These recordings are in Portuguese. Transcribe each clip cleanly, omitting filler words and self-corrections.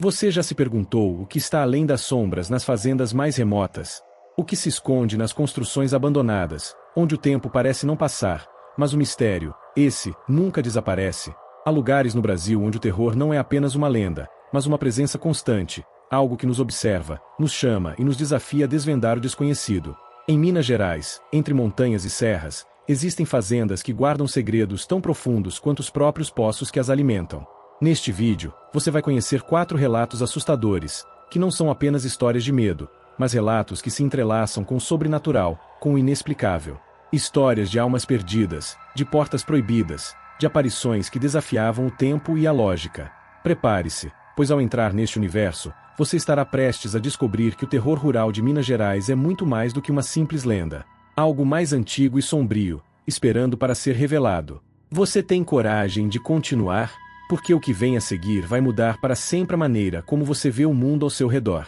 Você já se perguntou o que está além das sombras nas fazendas mais remotas? O que se esconde nas construções abandonadas, onde o tempo parece não passar, mas o mistério, esse, nunca desaparece? Há lugares no Brasil onde o terror não é apenas uma lenda, mas uma presença constante, algo que nos observa, nos chama e nos desafia a desvendar o desconhecido. Em Minas Gerais, entre montanhas e serras, existem fazendas que guardam segredos tão profundos quanto os próprios poços que as alimentam. Neste vídeo, você vai conhecer 4 relatos assustadores, que não são apenas histórias de medo, mas relatos que se entrelaçam com o sobrenatural, com o inexplicável. Histórias de almas perdidas, de portas proibidas, de aparições que desafiavam o tempo e a lógica. Prepare-se, pois ao entrar neste universo, você estará prestes a descobrir que o terror rural de Minas Gerais é muito mais do que uma simples lenda. Algo mais antigo e sombrio, esperando para ser revelado. Você tem coragem de continuar? Porque o que vem a seguir vai mudar para sempre a maneira como você vê o mundo ao seu redor.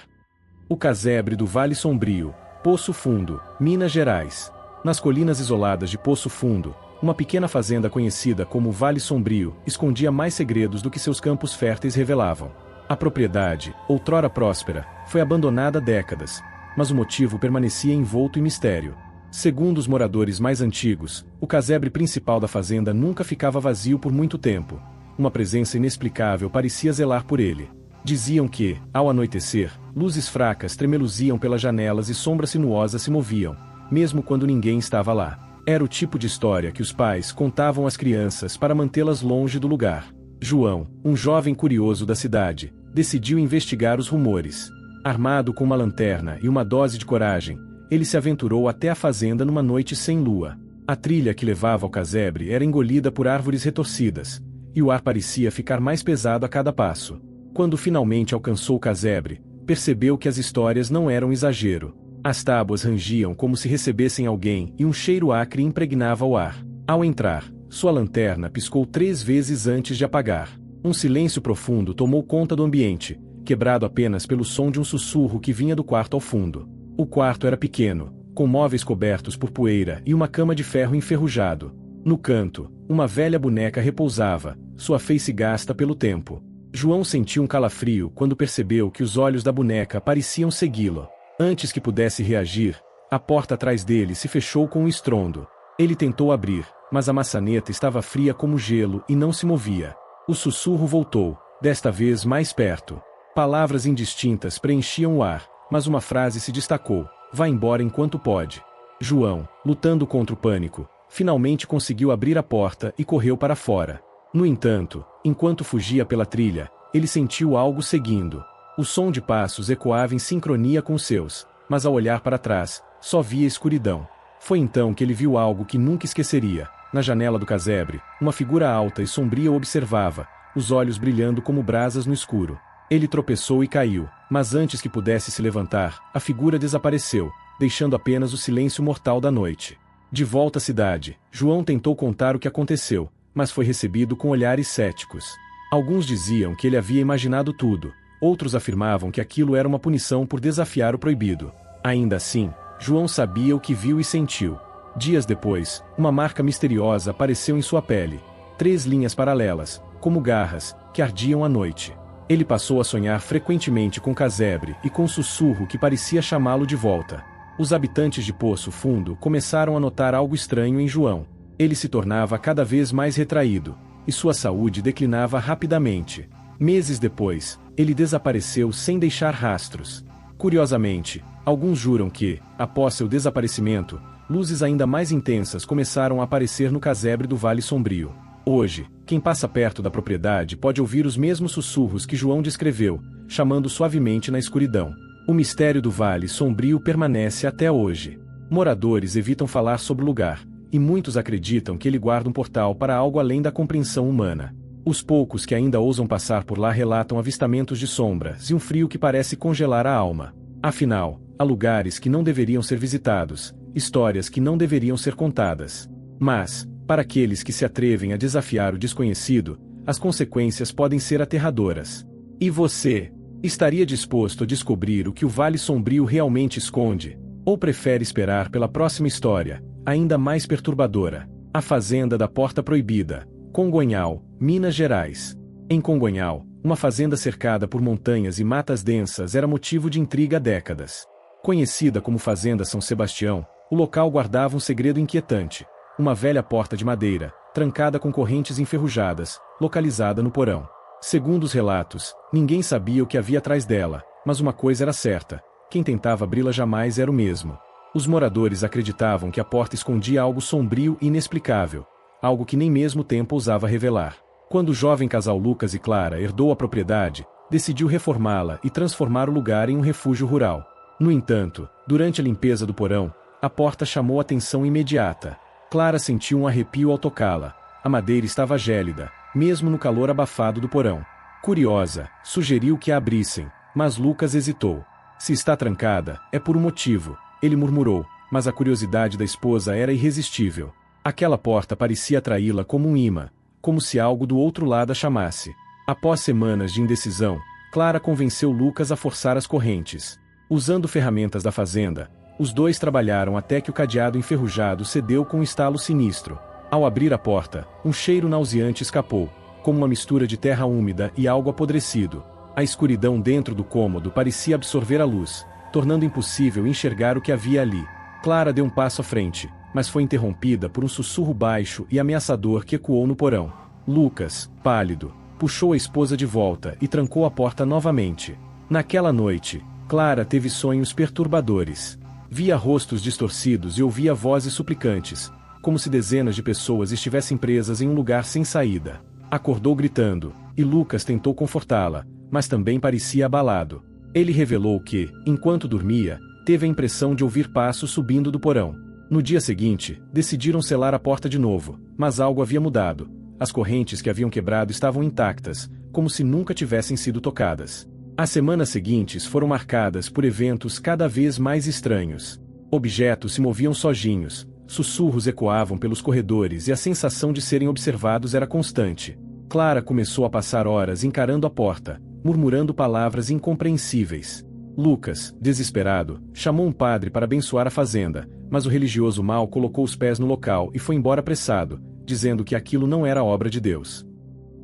O casebre do Vale Sombrio, Poço Fundo, Minas Gerais. Nas colinas isoladas de Poço Fundo, uma pequena fazenda conhecida como Vale Sombrio escondia mais segredos do que seus campos férteis revelavam. A propriedade, outrora próspera, foi abandonada há décadas, mas o motivo permanecia envolto em mistério. Segundo os moradores mais antigos, o casebre principal da fazenda nunca ficava vazio por muito tempo. Uma presença inexplicável parecia zelar por ele. Diziam que, ao anoitecer, luzes fracas tremeluziam pelas janelas e sombras sinuosas se moviam, mesmo quando ninguém estava lá. Era o tipo de história que os pais contavam às crianças para mantê-las longe do lugar. João, um jovem curioso da cidade, decidiu investigar os rumores. Armado com uma lanterna e uma dose de coragem, ele se aventurou até a fazenda numa noite sem lua. A trilha que levava ao casebre era engolida por árvores retorcidas, e o ar parecia ficar mais pesado a cada passo. Quando finalmente alcançou o casebre, percebeu que as histórias não eram exagero. As tábuas rangiam como se recebessem alguém e um cheiro acre impregnava o ar. Ao entrar, sua lanterna piscou 3 vezes antes de apagar. Um silêncio profundo tomou conta do ambiente, quebrado apenas pelo som de um sussurro que vinha do quarto ao fundo. O quarto era pequeno, com móveis cobertos por poeira e uma cama de ferro enferrujado. No canto, uma velha boneca repousava, sua face gasta pelo tempo. João sentiu um calafrio quando percebeu que os olhos da boneca pareciam segui-lo. Antes que pudesse reagir, a porta atrás dele se fechou com um estrondo. Ele tentou abrir, mas a maçaneta estava fria como gelo e não se movia. O sussurro voltou, desta vez mais perto. Palavras indistintas preenchiam o ar, mas uma frase se destacou: "Vá embora enquanto pode." João, lutando contra o pânico, finalmente conseguiu abrir a porta e correu para fora. No entanto, enquanto fugia pela trilha, ele sentiu algo seguindo. O som de passos ecoava em sincronia com os seus, mas ao olhar para trás, só via escuridão. Foi então que ele viu algo que nunca esqueceria. Na janela do casebre, uma figura alta e sombria o observava, os olhos brilhando como brasas no escuro. Ele tropeçou e caiu, mas antes que pudesse se levantar, a figura desapareceu, deixando apenas o silêncio mortal da noite. De volta à cidade, João tentou contar o que aconteceu, mas foi recebido com olhares céticos. Alguns diziam que ele havia imaginado tudo, outros afirmavam que aquilo era uma punição por desafiar o proibido. Ainda assim, João sabia o que viu e sentiu. Dias depois, uma marca misteriosa apareceu em sua pele. 3 linhas paralelas, como garras, que ardiam à noite. Ele passou a sonhar frequentemente com casebre e com um sussurro que parecia chamá-lo de volta. Os habitantes de Poço Fundo começaram a notar algo estranho em João. Ele se tornava cada vez mais retraído, e sua saúde declinava rapidamente. Meses depois, ele desapareceu sem deixar rastros. Curiosamente, alguns juram que, após seu desaparecimento, luzes ainda mais intensas começaram a aparecer no casebre do Vale Sombrio. Hoje, quem passa perto da propriedade pode ouvir os mesmos sussurros que João descreveu, chamando suavemente na escuridão. O mistério do Vale Sombrio permanece até hoje. Moradores evitam falar sobre o lugar, e muitos acreditam que ele guarda um portal para algo além da compreensão humana. Os poucos que ainda ousam passar por lá relatam avistamentos de sombras e um frio que parece congelar a alma. Afinal, há lugares que não deveriam ser visitados, histórias que não deveriam ser contadas. Mas, para aqueles que se atrevem a desafiar o desconhecido, as consequências podem ser aterradoras. E você? Estaria disposto a descobrir o que o Vale Sombrio realmente esconde? Ou prefere esperar pela próxima história, ainda mais perturbadora? A Fazenda da Porta Proibida, Congonhal, Minas Gerais. Em Congonhal, Uma fazenda cercada por montanhas e matas densas era motivo de intriga há décadas. Conhecida como Fazenda São Sebastião, o local guardava um segredo inquietante. Uma velha porta de madeira, trancada com correntes enferrujadas, localizada no porão. Segundo os relatos, ninguém sabia o que havia atrás dela, mas uma coisa era certa: quem tentava abri-la jamais era o mesmo. Os moradores acreditavam que a porta escondia algo sombrio e inexplicável, algo que nem mesmo o tempo ousava revelar. Quando o jovem casal Lucas e Clara herdou a propriedade, decidiu reformá-la e transformar o lugar em um refúgio rural. No entanto, durante a limpeza do porão, a porta chamou atenção imediata. Clara sentiu um arrepio ao tocá-la. A madeira estava gélida, mesmo no calor abafado do porão. Curiosa, sugeriu que a abrissem, mas Lucas hesitou. Se está trancada, é por um motivo, ele murmurou, mas a curiosidade da esposa era irresistível. Aquela porta parecia atraí-la como um imã, como se algo do outro lado a chamasse. Após semanas de indecisão, Clara convenceu Lucas a forçar as correntes. Usando ferramentas da fazenda, os dois trabalharam até que o cadeado enferrujado cedeu com um estalo sinistro. Ao abrir a porta, um cheiro nauseante escapou, como uma mistura de terra úmida e algo apodrecido. A escuridão dentro do cômodo parecia absorver a luz, tornando impossível enxergar o que havia ali. Clara deu um passo à frente, mas foi interrompida por um sussurro baixo e ameaçador que ecoou no porão. Lucas, pálido, puxou a esposa de volta e trancou a porta novamente. Naquela noite, Clara teve sonhos perturbadores. Via rostos distorcidos e ouvia vozes suplicantes, como se dezenas de pessoas estivessem presas em um lugar sem saída. Acordou gritando, e Lucas tentou confortá-la, mas também parecia abalado. Ele revelou que, enquanto dormia, teve a impressão de ouvir passos subindo do porão. No dia seguinte, decidiram selar a porta de novo, mas algo havia mudado. As correntes que haviam quebrado estavam intactas, como se nunca tivessem sido tocadas. As semanas seguintes foram marcadas por eventos cada vez mais estranhos. Objetos se moviam sozinhos, sussurros ecoavam pelos corredores e a sensação de serem observados era constante. Clara começou a passar horas encarando a porta, murmurando palavras incompreensíveis. Lucas, desesperado, chamou um padre para abençoar a fazenda, mas o religioso mal colocou os pés no local e foi embora apressado, dizendo que aquilo não era obra de Deus.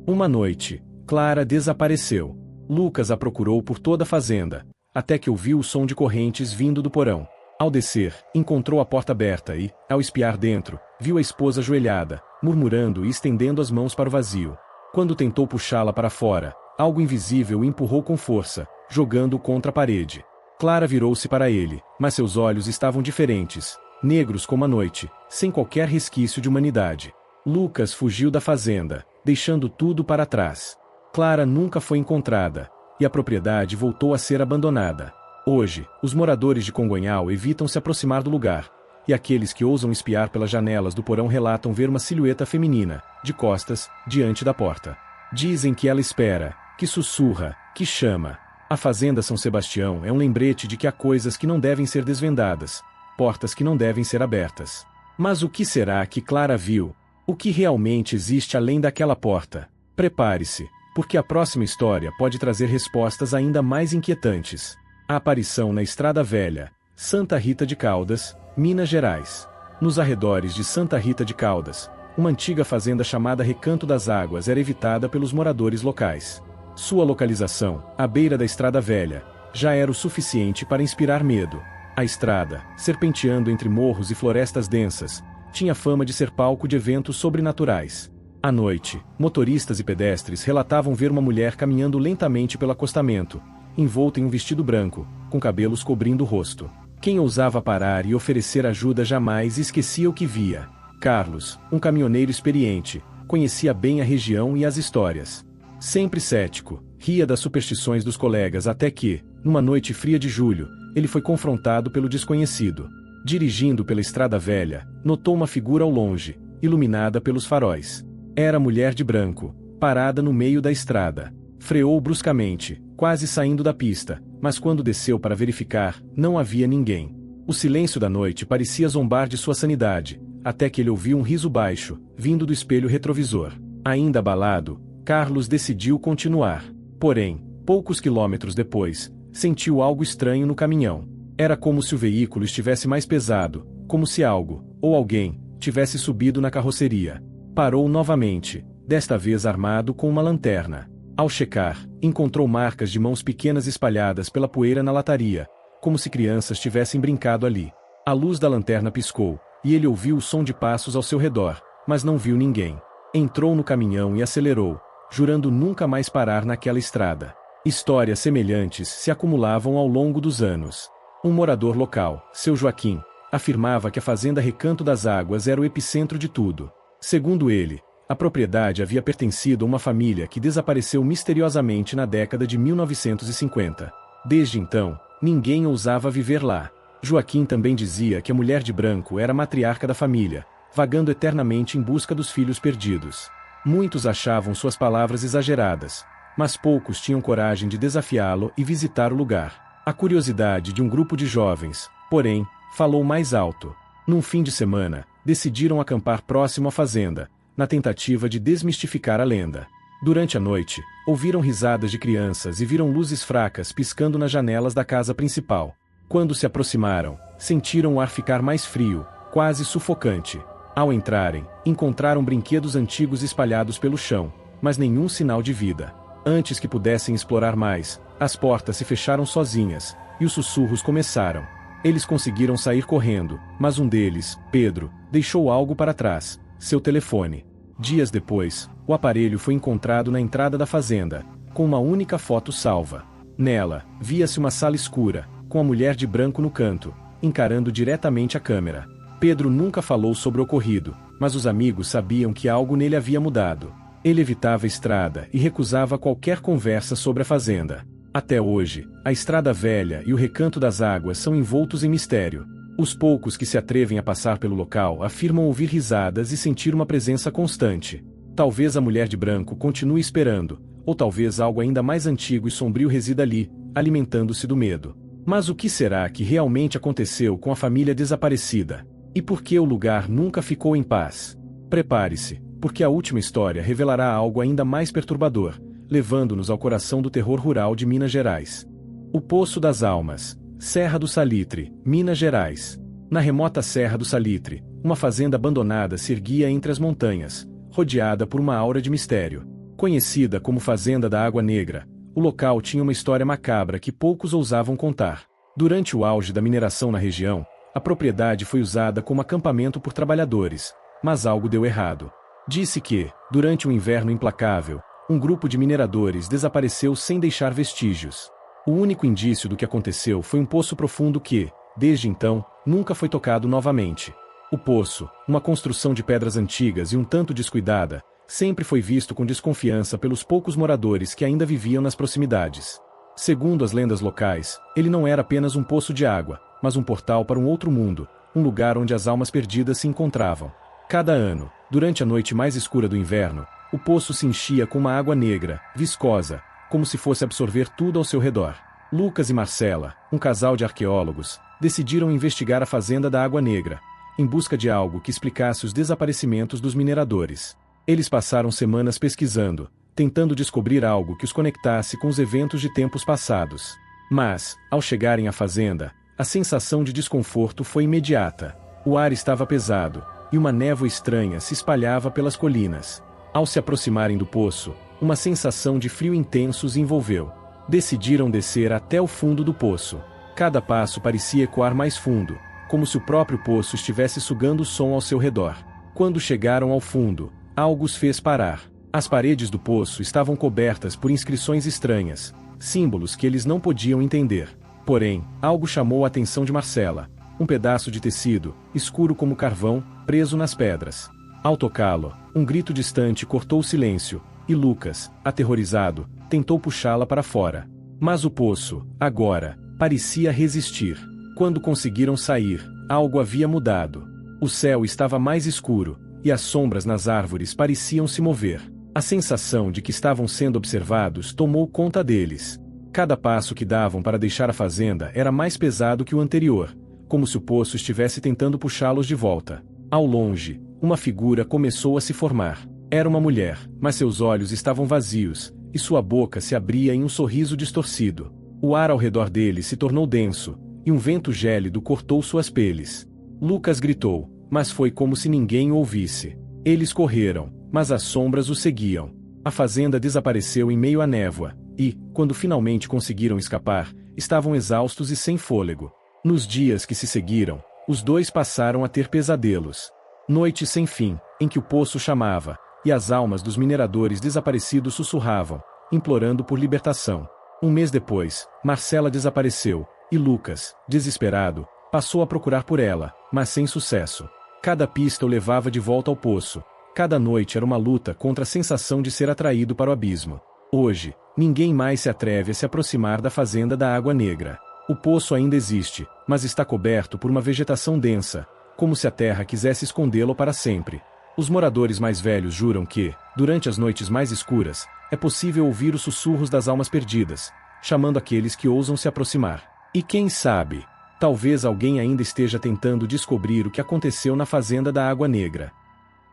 Uma noite, Clara desapareceu. Lucas a procurou por toda a fazenda, até que ouviu o som de correntes vindo do porão. Ao descer, encontrou a porta aberta e, ao espiar dentro, viu a esposa ajoelhada, murmurando e estendendo as mãos para o vazio. Quando tentou puxá-la para fora, algo invisível o empurrou com força, jogando-o contra a parede. Clara virou-se para ele, mas seus olhos estavam diferentes, negros como a noite, sem qualquer resquício de humanidade. Lucas fugiu da fazenda, deixando tudo para trás. Clara nunca foi encontrada, e a propriedade voltou a ser abandonada. Hoje, os moradores de Congonhal evitam se aproximar do lugar, e aqueles que ousam espiar pelas janelas do porão relatam ver uma silhueta feminina, de costas, diante da porta. Dizem que ela espera, que sussurra, que chama. A Fazenda São Sebastião é um lembrete de que há coisas que não devem ser desvendadas, portas que não devem ser abertas. Mas o que será que Clara viu? O que realmente existe além daquela porta? Prepare-se, porque a próxima história pode trazer respostas ainda mais inquietantes. A aparição na Estrada Velha, Santa Rita de Caldas, Minas Gerais. Nos arredores de Santa Rita de Caldas, uma antiga fazenda chamada Recanto das Águas era evitada pelos moradores locais. Sua localização, à beira da Estrada Velha, já era o suficiente para inspirar medo. A estrada, serpenteando entre morros e florestas densas, tinha fama de ser palco de eventos sobrenaturais. À noite, motoristas e pedestres relatavam ver uma mulher caminhando lentamente pelo acostamento, envolta em um vestido branco, com cabelos cobrindo o rosto. Quem ousava parar e oferecer ajuda jamais esquecia o que via. Carlos, um caminhoneiro experiente, conhecia bem a região e as histórias. Sempre cético, ria das superstições dos colegas até que, numa noite fria de julho, ele foi confrontado pelo desconhecido. Dirigindo pela Estrada Velha, notou uma figura ao longe, iluminada pelos faróis. Era a mulher de branco, parada no meio da estrada. Freou bruscamente, quase saindo da pista, mas quando desceu para verificar, não havia ninguém. O silêncio da noite parecia zombar de sua sanidade, até que ele ouviu um riso baixo, vindo do espelho retrovisor. Ainda abalado, Carlos decidiu continuar. Porém, poucos quilômetros depois, sentiu algo estranho no caminhão. Era como se o veículo estivesse mais pesado, como se algo, ou alguém, tivesse subido na carroceria. Parou novamente, desta vez armado com uma lanterna. Ao checar, encontrou marcas de mãos pequenas espalhadas pela poeira na lataria, como se crianças tivessem brincado ali. A luz da lanterna piscou, e ele ouviu o som de passos ao seu redor, mas não viu ninguém. Entrou no caminhão e acelerou, jurando nunca mais parar naquela estrada. Histórias semelhantes se acumulavam ao longo dos anos. Um morador local, seu Joaquim, afirmava que a fazenda Recanto das Águas era o epicentro de tudo. Segundo ele, a propriedade havia pertencido a uma família que desapareceu misteriosamente na década de 1950. Desde então, ninguém ousava viver lá. Joaquim também dizia que a mulher de branco era a matriarca da família, vagando eternamente em busca dos filhos perdidos. Muitos achavam suas palavras exageradas, mas poucos tinham coragem de desafiá-lo e visitar o lugar. A curiosidade de um grupo de jovens, porém, falou mais alto. Num fim de semana, decidiram acampar próximo à fazenda, na tentativa de desmistificar a lenda. Durante a noite, ouviram risadas de crianças e viram luzes fracas piscando nas janelas da casa principal. Quando se aproximaram, sentiram o ar ficar mais frio, quase sufocante. Ao entrarem, encontraram brinquedos antigos espalhados pelo chão, mas nenhum sinal de vida. Antes que pudessem explorar mais, as portas se fecharam sozinhas, e os sussurros começaram. Eles conseguiram sair correndo, mas um deles, Pedro, deixou algo para trás, seu telefone. Dias depois, o aparelho foi encontrado na entrada da fazenda, com uma única foto salva. Nela, via-se uma sala escura, com a mulher de branco no canto, encarando diretamente a câmera. Pedro nunca falou sobre o ocorrido, mas os amigos sabiam que algo nele havia mudado. Ele evitava a estrada e recusava qualquer conversa sobre a fazenda. Até hoje, a Estrada Velha e o Recanto das Águas são envoltos em mistério. Os poucos que se atrevem a passar pelo local afirmam ouvir risadas e sentir uma presença constante. Talvez a mulher de branco continue esperando, ou talvez algo ainda mais antigo e sombrio resida ali, alimentando-se do medo. Mas o que será que realmente aconteceu com a família desaparecida? E por que o lugar nunca ficou em paz? Prepare-se, porque a última história revelará algo ainda mais perturbador, levando-nos ao coração do terror rural de Minas Gerais. O Poço das Almas, Serra do Salitre, Minas Gerais. Na remota Serra do Salitre, uma fazenda abandonada se erguia entre as montanhas, rodeada por uma aura de mistério. Conhecida como Fazenda da Água Negra, o local tinha uma história macabra que poucos ousavam contar. Durante o auge da mineração na região, a propriedade foi usada como acampamento por trabalhadores, mas algo deu errado. Disse que, durante um inverno implacável, um grupo de mineradores desapareceu sem deixar vestígios. O único indício do que aconteceu foi um poço profundo que, desde então, nunca foi tocado novamente. O poço, uma construção de pedras antigas e um tanto descuidada, sempre foi visto com desconfiança pelos poucos moradores que ainda viviam nas proximidades. Segundo as lendas locais, ele não era apenas um poço de água, mas um portal para um outro mundo, um lugar onde as almas perdidas se encontravam. Cada ano, durante a noite mais escura do inverno, o poço se enchia com uma água negra, viscosa, como se fosse absorver tudo ao seu redor. Lucas e Marcela, um casal de arqueólogos, decidiram investigar a fazenda da Água Negra, em busca de algo que explicasse os desaparecimentos dos mineradores. Eles passaram semanas pesquisando, tentando descobrir algo que os conectasse com os eventos de tempos passados. Mas, ao chegarem à fazenda, a sensação de desconforto foi imediata. O ar estava pesado, e uma névoa estranha se espalhava pelas colinas. Ao se aproximarem do poço, uma sensação de frio intenso os envolveu. Decidiram descer até o fundo do poço. Cada passo parecia ecoar mais fundo, como se o próprio poço estivesse sugando o som ao seu redor. Quando chegaram ao fundo, algo os fez parar. As paredes do poço estavam cobertas por inscrições estranhas, símbolos que eles não podiam entender. Porém, algo chamou a atenção de Marcela. Um pedaço de tecido, escuro como carvão, preso nas pedras. Ao tocá-lo, um grito distante cortou o silêncio, e Lucas, aterrorizado, tentou puxá-la para fora. Mas o poço, agora, parecia resistir. Quando conseguiram sair, algo havia mudado. O céu estava mais escuro, e as sombras nas árvores pareciam se mover. A sensação de que estavam sendo observados tomou conta deles. Cada passo que davam para deixar a fazenda era mais pesado que o anterior, como se o poço estivesse tentando puxá-los de volta. Ao longe, uma figura começou a se formar. Era uma mulher, mas seus olhos estavam vazios, e sua boca se abria em um sorriso distorcido. O ar ao redor dele se tornou denso, e um vento gélido cortou suas peles. Lucas gritou, mas foi como se ninguém o ouvisse. Eles correram, mas as sombras o seguiam. A fazenda desapareceu em meio à névoa, e, quando finalmente conseguiram escapar, estavam exaustos e sem fôlego. Nos dias que se seguiram, os dois passaram a ter pesadelos. Noites sem fim, em que o poço chamava, e as almas dos mineradores desaparecidos sussurravam, implorando por libertação. Um mês depois, Marcela desapareceu, e Lucas, desesperado, passou a procurar por ela, mas sem sucesso. Cada pista o levava de volta ao poço. Cada noite era uma luta contra a sensação de ser atraído para o abismo. Hoje, ninguém mais se atreve a se aproximar da fazenda da Água Negra. O poço ainda existe, mas está coberto por uma vegetação densa, como se a terra quisesse escondê-lo para sempre. Os moradores mais velhos juram que, durante as noites mais escuras, é possível ouvir os sussurros das almas perdidas, chamando aqueles que ousam se aproximar. E quem sabe, talvez alguém ainda esteja tentando descobrir o que aconteceu na fazenda da Água Negra.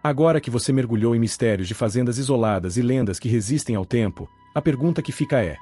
Agora que você mergulhou em mistérios de fazendas isoladas e lendas que resistem ao tempo, a pergunta que fica é: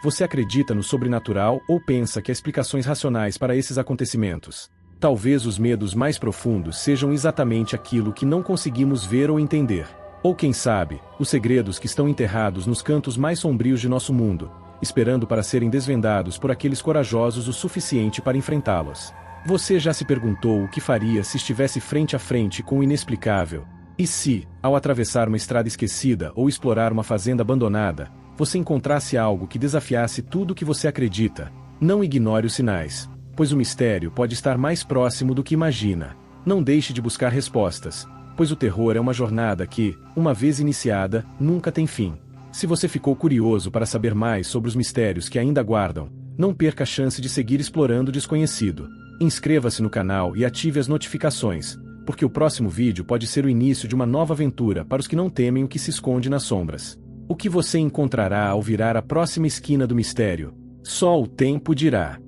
você acredita no sobrenatural ou pensa que há explicações racionais para esses acontecimentos? Talvez os medos mais profundos sejam exatamente aquilo que não conseguimos ver ou entender. Ou quem sabe, os segredos que estão enterrados nos cantos mais sombrios de nosso mundo, esperando para serem desvendados por aqueles corajosos o suficiente para enfrentá-los. Você já se perguntou o que faria se estivesse frente a frente com o inexplicável? E se, ao atravessar uma estrada esquecida ou explorar uma fazenda abandonada, você encontrasse algo que desafiasse tudo o que você acredita? Não ignore os sinais, pois o mistério pode estar mais próximo do que imagina. Não deixe de buscar respostas, pois o terror é uma jornada que, uma vez iniciada, nunca tem fim. Se você ficou curioso para saber mais sobre os mistérios que ainda aguardam, não perca a chance de seguir explorando o desconhecido. Inscreva-se no canal e ative as notificações, porque o próximo vídeo pode ser o início de uma nova aventura para os que não temem o que se esconde nas sombras. O que você encontrará ao virar a próxima esquina do mistério? Só o tempo dirá.